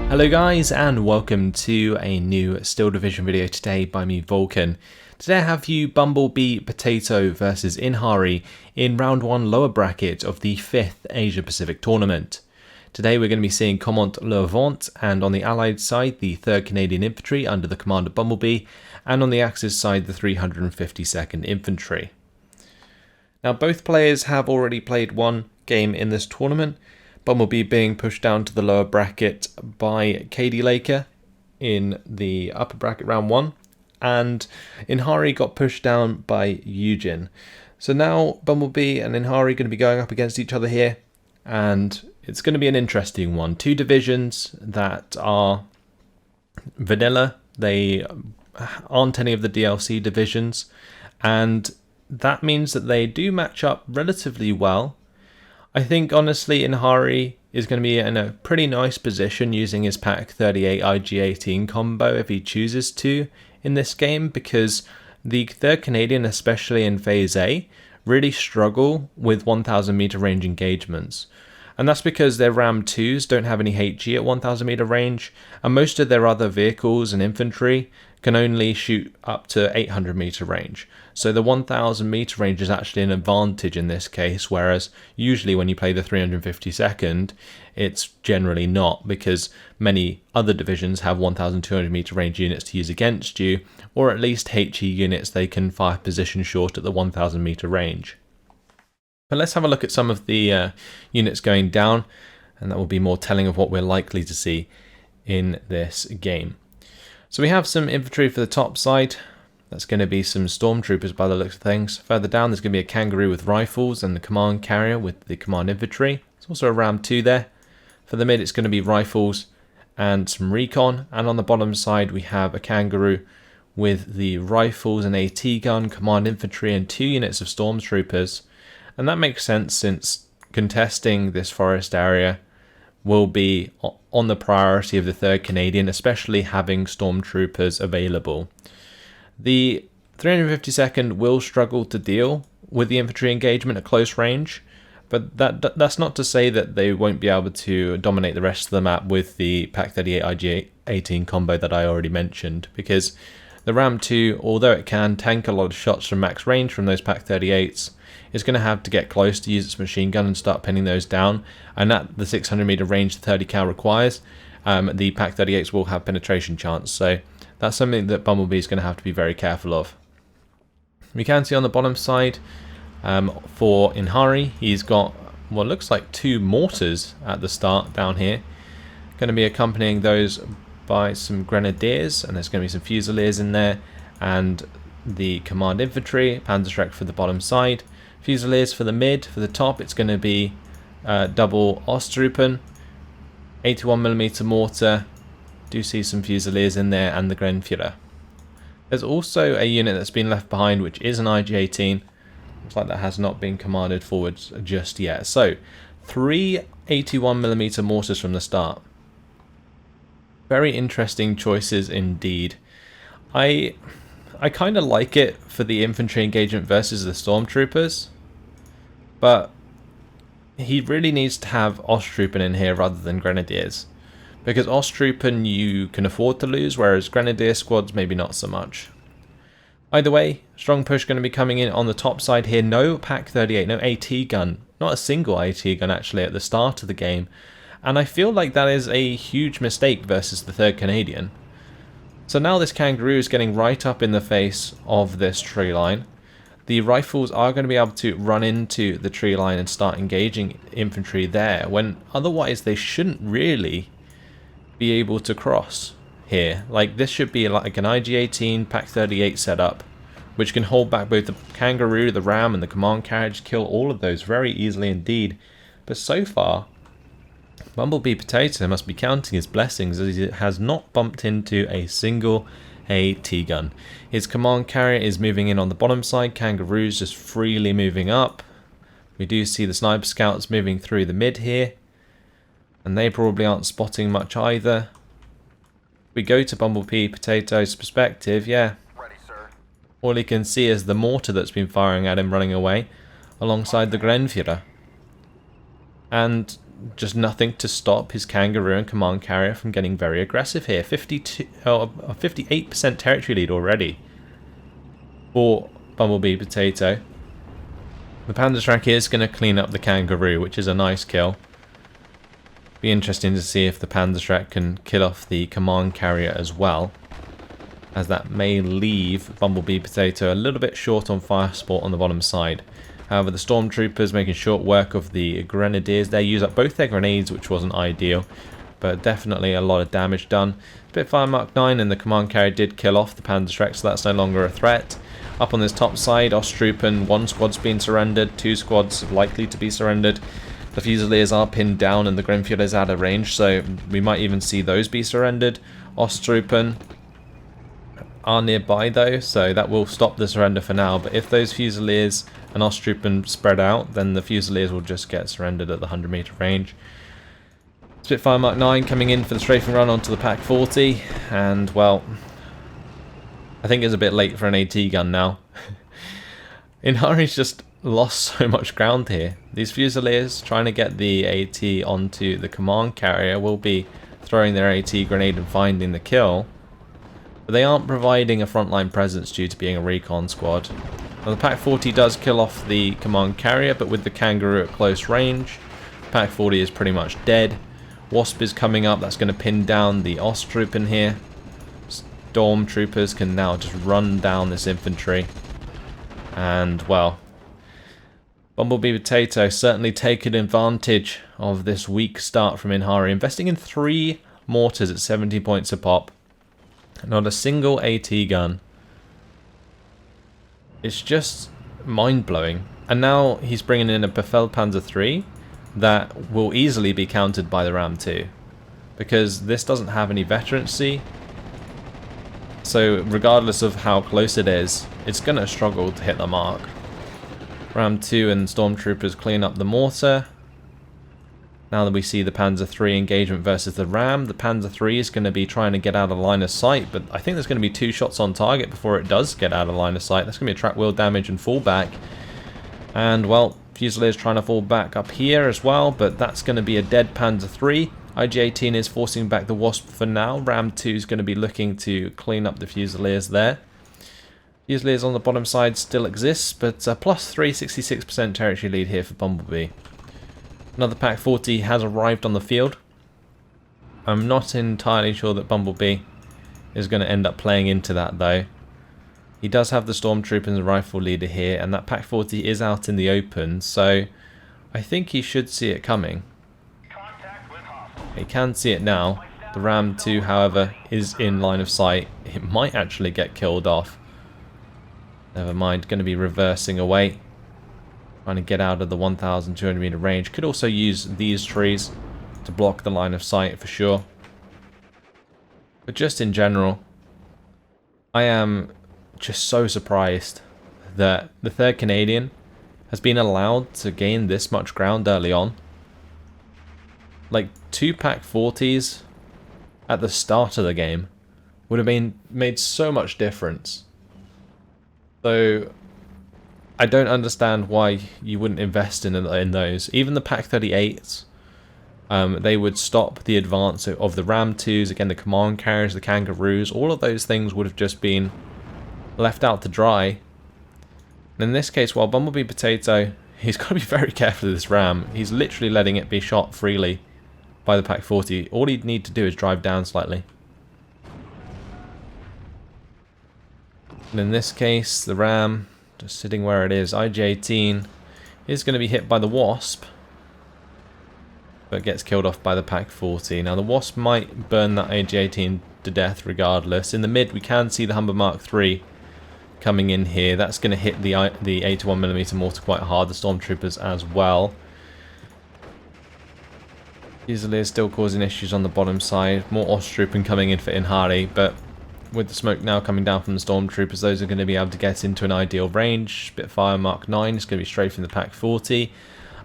Hello guys, and welcome to a new Steel Division video today by me, Vulcan. Today I have you Bumblebeepotato versus Inhari in round 1 lower bracket of the 5th Asia Pacific tournament. Today we're going to be seeing Caumont le Vent, and on the Allied side the 3rd Canadian Infantry under the command of Bumblebee, and on the Axis side the 352nd Infantry. Now both players have already played one game in this tournament, Bumblebee being pushed down to the lower bracket by KD Laker in the upper bracket round 1, and Inhari got pushed down by Eugen. So now Bumblebee and Inhari are going to be going up against each other here, and it's going to be an interesting one. Two divisions that are vanilla, they aren't any of the DLC divisions, and that means that they do match up relatively well. I think honestly Inhari is going to be in a pretty nice position using his Pack 38 IG-18 combo if he chooses to in this game, because the 3rd Canadian, especially in Phase A, really struggle with 1000 meter range engagements. And that's because their Ram 2s don't have any HE at 1000 meter range, and most of their other vehicles and infantry can only shoot up to 800 meter range. So the 1000 meter range is actually an advantage in this case, whereas usually when you play the 352nd, it's generally not, because many other divisions have 1200 meter range units to use against you, or at least HE units they can fire position short at the 1000 meter range. But let's have a look at some of the units going down, and that will be more telling of what we're likely to see in this game. So we have some infantry for the top side. That's going to be some stormtroopers by the looks of things. Further down there's going to be a kangaroo with rifles and the command carrier with the command infantry. There's also a Ram 2 there. For the mid it's going to be rifles and some recon. And on the bottom side we have a kangaroo with the rifles and AT gun, command infantry and 2 units of stormtroopers. And that makes sense since contesting this forest area will be on the priority of the 3rd Canadian, especially having stormtroopers available. The 352nd will struggle to deal with the infantry engagement at close range, but that's not to say that they won't be able to dominate the rest of the map with the Pack 38 IG-18 combo that I already mentioned, because the Ram 2, although it can tank a lot of shots from max range from those Pack 38s, is going to have to get close to use its machine gun and start pinning those down, and at the 600 meter range the 30 cal requires, the Pack 38s will have penetration chance, so that's something that Bumblebee is going to have to be very careful of. We can see on the bottom side for Inhari, he's got what looks like 2 mortars at the start down here, going to be accompanying those by some grenadiers, and there's going to be some fusiliers in there, and the command infantry, Panzerschreck for the bottom side, fusiliers for the mid. For the top it's going to be double Ostrupen, 81mm mortar, do see some fusiliers in there, and the Grenführer. There's also a unit that's been left behind which is an IG-18, looks like that has not been commanded forwards just yet. So 3 81mm mortars from the start. Very interesting choices indeed. I kind of like it for the infantry engagement versus the stormtroopers, but he really needs to have Ostrupen in here rather than grenadiers, because Ostrupen you can afford to lose, whereas grenadier squads maybe not so much. Either way, strong push going to be coming in on the top side here. No Pack 38, no AT gun, not a single AT gun actually at the start of the game, and I feel like that is a huge mistake versus the 3rd Canadian. So now this kangaroo is getting right up in the face of this tree line. The rifles are going to be able to run into the tree line and start engaging infantry there, when otherwise they shouldn't really be able to cross here. Like, this should be like an IG-18 Pack 38 setup, which can hold back both the kangaroo, the ram and the command carriage, kill all of those very easily indeed. But so far Bumblebeepotato must be counting his blessings, as he has not bumped into a single AT gun. His command carrier is moving in on the bottom side, kangaroos just freely moving up. We do see the sniper scouts moving through the mid here, and they probably aren't spotting much either. We go to Bumblebeepotato's perspective, yeah. Ready, sir. All he can see is the mortar that's been firing at him running away, alongside the Grenführer. And just nothing to stop his kangaroo and command carrier from getting very aggressive here. 58% territory lead already for Bumblebee Potato. The Panzerschreck is going to clean up the kangaroo, which is a nice kill. Be interesting to see if the Panzerschreck can kill off the command carrier as well, as that may leave Bumblebee Potato a little bit short on fire support on the bottom side. However, the Stormtroopers making short work of the Grenadiers. They use up both their grenades, which wasn't ideal, but definitely a lot of damage done. Spitfire Mark 9 and the command carrier did kill off the Panzerschreck, so that's no longer a threat. Up on this top side, Osttroop, one squad's been surrendered, 2 squads likely to be surrendered. The Fusiliers are pinned down and the Grenadier is out of range, so we might even see those be surrendered. Osttroop are nearby though, so that will stop the surrender for now. But if those Fusiliers and Osttroop spread out, then the Fusiliers will just get surrendered at the 100-meter range. Spitfire Mark 9 coming in for the strafing run onto the Pack 40, and well, I think it's a bit late for an AT gun now. Inhari's just lost so much ground here. These Fusiliers trying to get the AT onto the command carrier will be throwing their AT grenade and finding the kill, but they aren't providing a frontline presence due to being a recon squad. Now the Pack 40 does kill off the command carrier, but with the kangaroo at close range, Pack 40 is pretty much dead. Wasp is coming up, that's going to pin down the Osttroop in here. Stormtroopers can now just run down this infantry, and well, Bumblebee Potato certainly taking advantage of this weak start from Inhari, investing in 3 mortars at 70 points a pop. Not a single AT gun. It's just mind-blowing. And now he's bringing in a Befehlpanzer 3 that will easily be countered by the Ram 2, because this doesn't have any veterancy. So regardless of how close it is, it's going to struggle to hit the mark. Ram 2 and Stormtroopers clean up the mortar. Now that we see the Panzer 3 engagement versus the Ram, the Panzer 3 is going to be trying to get out of line of sight, but I think there's going to be 2 shots on target before it does get out of line of sight. That's going to be a track wheel damage and fallback. And well, Fusiliers trying to fall back up here as well, but that's going to be a dead Panzer 3. IG-18 is forcing back the Wasp for now. Ram 2 is going to be looking to clean up the Fusiliers there. Fusiliers on the bottom side still exists, but plus 3, 66% territory lead here for Bumblebee. Another Pack 40 has arrived on the field. I'm not entirely sure that Bumblebee is going to end up playing into that though. He does have the Stormtrooper and the Rifle Leader here, and that Pack 40 is out in the open, so I think he should see it coming. He can see it now. The Ram 2, however, is in line of sight. It might actually get killed off. Never mind, going to be reversing away. Trying to get out of the 1,200 meter range. Could also use these trees to block the line of sight for sure. But just in general, I am just so surprised that the 3rd Canadian has been allowed to gain this much ground early on. Like 2 Pack 40s at the start of the game would have made so much difference. So I don't understand why you wouldn't invest in those. Even the Pack 38s, they would stop the advance of the Ram 2s, again the command carriers, the kangaroos, all of those things would have just been left out to dry. And in this case, while Bumblebee Potato, he's got to be very careful with this Ram. He's literally letting it be shot freely by the Pack 40. All he'd need to do is drive down slightly. And in this case, the Ram, just sitting where it is, IG-18 is going to be hit by the Wasp, but gets killed off by the Pack 40. Now the Wasp might burn that IG-18 to death regardless. In the mid, we can see the Humber Mark 3 coming in here. That's going to hit the 81mm mortar quite hard, the Stormtroopers as well. Fusiliers still causing issues on the bottom side. More Osttroop coming in for Inhari, but with the smoke now coming down from the Stormtroopers, those are going to be able to get into an ideal range. Spitfire Mark 9 is going to be strafing the Pack 40.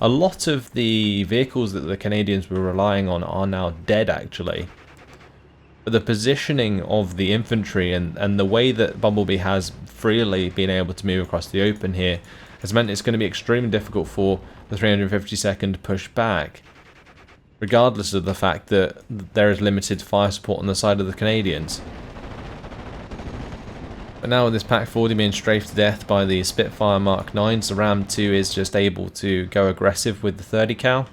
A lot of the vehicles that the Canadians were relying on are now dead actually. But the positioning of the infantry and the way that Bumblebee has freely been able to move across the open here has meant it's going to be extremely difficult for the 352nd to push back. regardless of the fact that there is limited fire support on the side of the Canadians. But now with this Pack 40 being strafed to death by the Spitfire Mark 9s, the Ram 2 is just able to go aggressive with the 30 cal.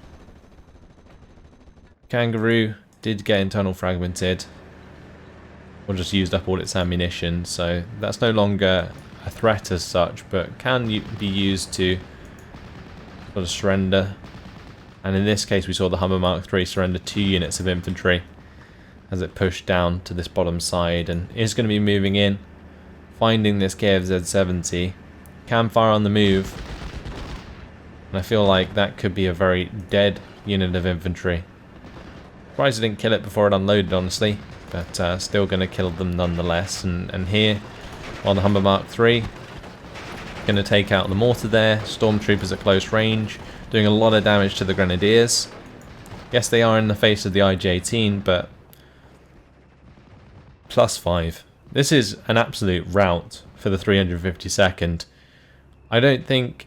Kangaroo did get internal fragmented, or just used up all its ammunition, so that's no longer a threat as such, but can be used to sort of surrender. And in this case we saw the Hummer Mark 3 surrender 2 units of infantry as it pushed down to this bottom side, and is going to be moving in, finding this KFZ 70. Can fire on the move, and I feel like that could be a very dead unit of infantry. Surprised I didn't kill it before it unloaded, honestly, but still going to kill them nonetheless. And here on the Hummer Mark 3, going to take out the mortar there. Stormtroopers at close range, doing a lot of damage to the Grenadiers. Yes, they are in the face of the IG-18, but +5. This is an absolute rout for the 352nd. I don't think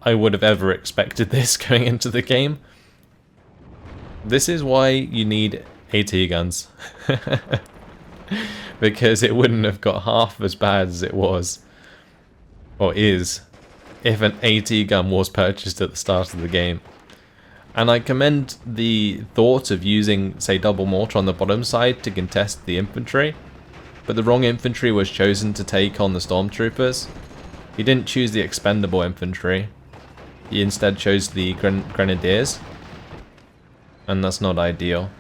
I would have ever expected this going into the game. This is why you need AT guns. Because it wouldn't have got half as bad as it was, or is, if an AT gun was purchased at the start of the game. And I commend the thought of using, say, double mortar on the bottom side to contest the infantry, but the wrong infantry was chosen to take on the stormtroopers. He didn't choose the expendable infantry, he instead chose the grenadiers, and that's not ideal.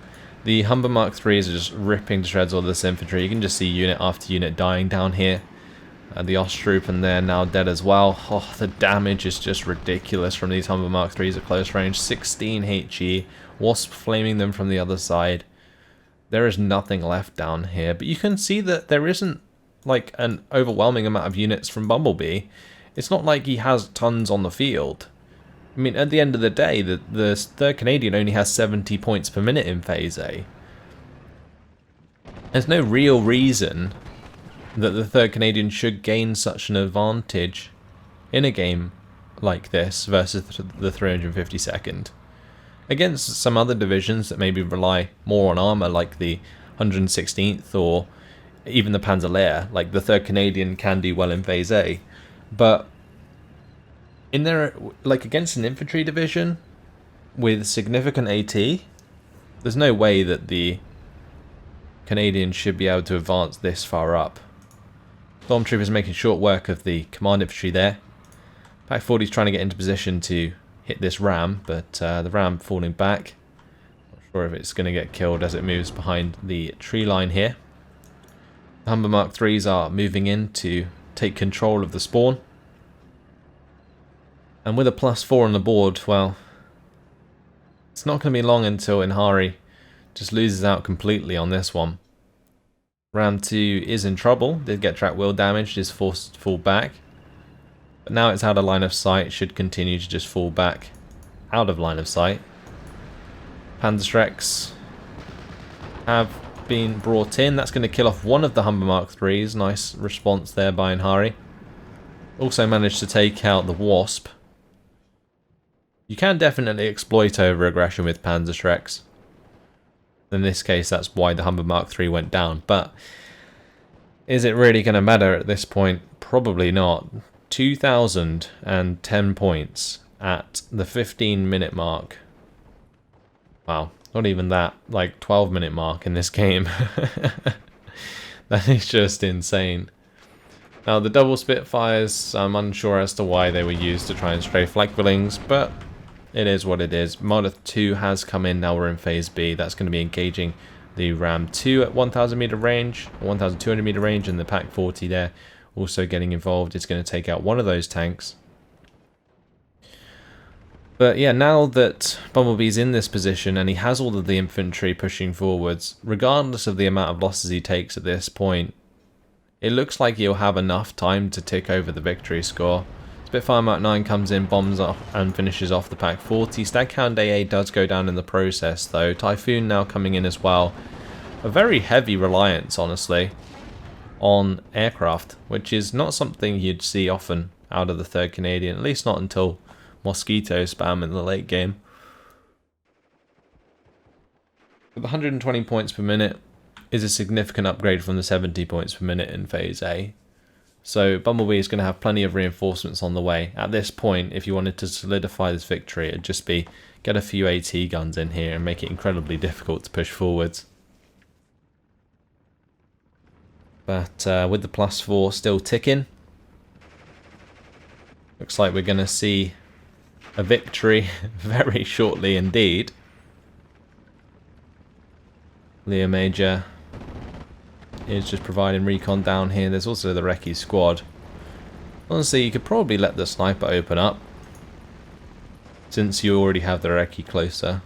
The Humber Mark 3s are just ripping to shreds all this infantry. You can just see unit after unit dying down here. The Ostroop and they're now dead as well. Oh, the damage is just ridiculous from these Humber Mark 3s at close range. 16 HE, Wasp flaming them from the other side. There is nothing left down here, but you can see that there isn't like an overwhelming amount of units from Bumblebee. It's not like he has tons on the field. I mean, at the end of the day, the 3rd Canadian only has 70 points per minute in Phase A. There's no real reason that the 3rd Canadian should gain such an advantage in a game like this versus the 352nd. Against some other divisions that maybe rely more on armour, like the 116th or even the Panzer, like the 3rd Canadian can do well in Phase A. But in there, like against an infantry division with significant AT, there's no way that the Canadians should be able to advance this far up. Stormtroopers making short work of the command infantry there. Pack 40 is trying to get into position to hit this ram, but the ram falling back. Not sure if it's going to get killed as it moves behind the tree line here. The Humber Mark 3s are moving in to take control of the spawn. And with a +4 on the board, well, it's not going to be long until Inhari just loses out completely on this one. Ram 2 is in trouble, did get track wheel damaged, is forced to fall back. But now it's out of line of sight, should continue to just fall back out of line of sight. Panzerschrecks have been brought in. That's going to kill off one of the Humber Mark 3s. Nice response there by Inhari. Also managed to take out the Wasp. You can definitely exploit over-aggression with Panzerschrecks. In this case, that's why the Humber Mark 3 went down. But is it really going to matter at this point? Probably not. 2,010 points at the 15-minute mark. Wow, not even that. Like 12-minute mark in this game. That is just insane. Now the double Spitfires, I'm unsure as to why they were used to try and strafe flag billings, but it is what it is. Marder 2 has come in, now we're in Phase B. That's going to be engaging the Ram 2 at 1,000 meter range, 1,200 meter range, and the Pack 40 there also getting involved. It's going to take out one of those tanks. But yeah, now that Bumblebee's in this position and he has all of the infantry pushing forwards, regardless of the amount of losses he takes at this point, it looks like he'll have enough time to tick over the victory score. Spitfire Mark 9 comes in, bombs off and finishes off the Pack 40. Staghound AA does go down in the process though. Typhoon now coming in as well. A very heavy reliance, honestly, on aircraft, which is not something you'd see often out of the 3rd Canadian, at least not until Mosquito spam in the late game. But the 120 points per minute is a significant upgrade from the 70 points per minute in Phase A. So Bumblebee is going to have plenty of reinforcements on the way. At this point, if you wanted to solidify this victory, it'd just be get a few AT guns in here and make it incredibly difficult to push forwards. But with the +4 still ticking, looks like we're going to see a victory very shortly indeed. Leo Major is just providing recon down here. There's also the Recce squad. Honestly, you could probably let the sniper open up, since you already have the Recce closer.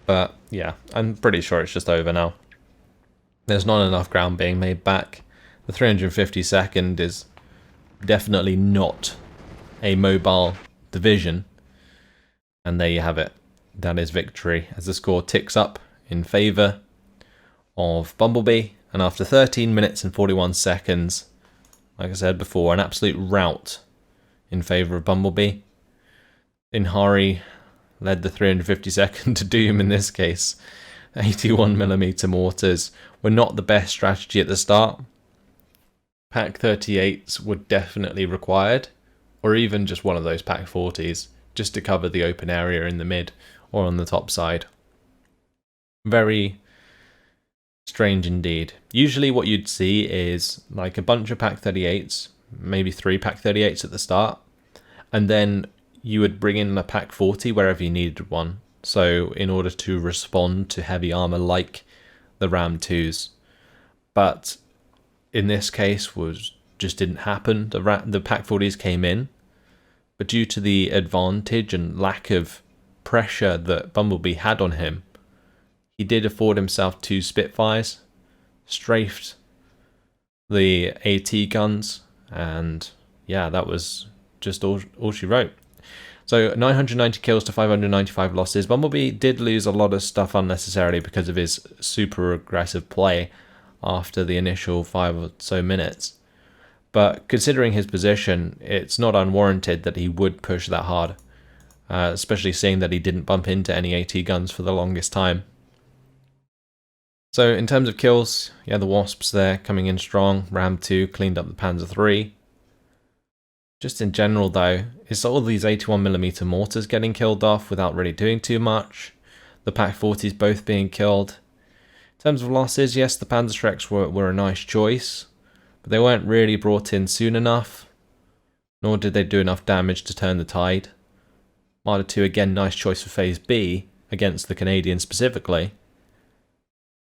But yeah, I'm pretty sure it's just over now. There's not enough ground being made back. The 352nd is definitely not a mobile division. And there you have it. That is victory, as the score ticks up in favour of Bumblebee. And after 13 minutes and 41 seconds, like I said before, an absolute rout in favour of Bumblebee. Inhari led the 352nd to doom in this case. 81mm mortars were not the best strategy at the start. Pack 38s were definitely required, or even just one of those Pack 40s, just to cover the open area in the mid or on the top side. Very strange indeed. Usually what you'd see is like a bunch of Pack 38s, maybe 3 Pack 38s at the start, and then you would bring in a Pack 40 wherever you needed one. So in order to respond to heavy armor like the Ram 2s. But in this case just didn't happen. The Pack 40s came in, but due to the advantage and lack of pressure that Bumblebee had on him, he did afford himself 2 Spitfires, strafed the AT guns, and yeah, that was just all she wrote. So 990 kills to 595 losses. Bumblebee did lose a lot of stuff unnecessarily because of his super aggressive play after the initial 5 or so minutes. But considering his position, it's not unwarranted that he would push that hard, especially seeing that he didn't bump into any AT guns for the longest time. So in terms of kills, yeah, the Wasps there coming in strong. Ram 2 cleaned up the Panzer 3. Just in general though, it's all these 81mm mortars getting killed off without really doing too much. The Pack 40s both being killed. In terms of losses, yes, the Panzerschrecks were a nice choice, but they weren't really brought in soon enough, nor did they do enough damage to turn the tide. Marder 2 again, nice choice for Phase B against the Canadians specifically.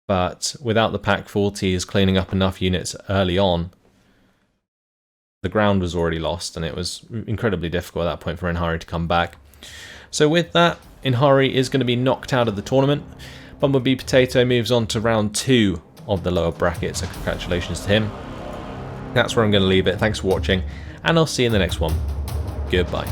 But without the Pack 40s cleaning up enough units early on, the ground was already lost, and it was incredibly difficult at that point for Inhari to come back. So with that, Inhari is going to be knocked out of the tournament. Bumblebeepotato moves on to round 2 of the lower bracket, so congratulations to him. That's where I'm going to leave it. Thanks for watching, and I'll see you in the next one. Goodbye.